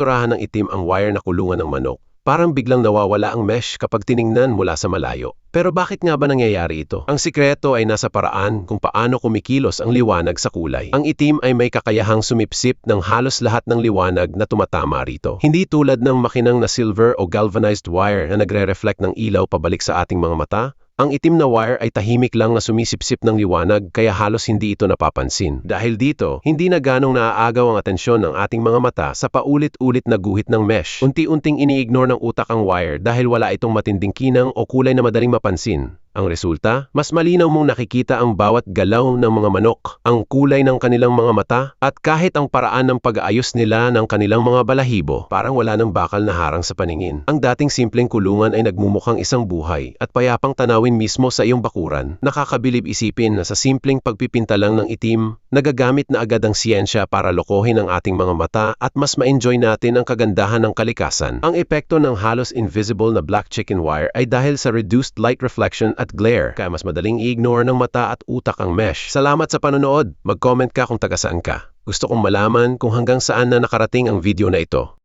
turahan ng itim ang wire na kulungan ng manok. Parang biglang nawawala ang mesh kapag tiningnan mula sa malayo. Pero bakit nga ba nangyayari ito? Ang sikreto ay nasa paraan kung paano kumikilos ang liwanag sa kulay. Ang itim ay may kakayahang sumipsip ng halos lahat ng liwanag na tumatama rito. Hindi tulad ng makinang na silver o galvanized wire na nagre-reflect ng ilaw pabalik sa ating mga mata. Ang itim na wire ay tahimik lang na sumisipsip ng liwanag kaya halos hindi ito napapansin. Dahil dito, hindi na ganong naaagaw ang atensyon ng ating mga mata sa paulit-ulit na guhit ng mesh. Unti-unting ini-ignore ng utak ang wire dahil wala itong matinding kinang o kulay na madaling mapansin. Ang resulta, mas malinaw mong nakikita ang bawat galaw ng mga manok, ang kulay ng kanilang mga mata, at kahit ang paraan ng pag-aayos nila ng kanilang mga balahibo, parang wala ng bakal na harang sa paningin. Ang dating simpleng kulungan ay nagmumukhang isang buhay at payapang tanawin mismo sa iyong bakuran. Nakakabilib isipin na sa simpleng pagpipinta lang ng itim, nagagamit na agad ang siyensya para lokohin ang ating mga mata at mas ma-enjoy natin ang kagandahan ng kalikasan. Ang epekto ng halos invisible na black chicken wire ay dahil sa reduced light reflection at glare, kaya mas madaling i-ignore ng mata at utak ang mesh. Salamat sa panonood. Mag-comment ka kung taga saan ka. Gusto kong malaman kung hanggang saan na nakarating ang video na ito.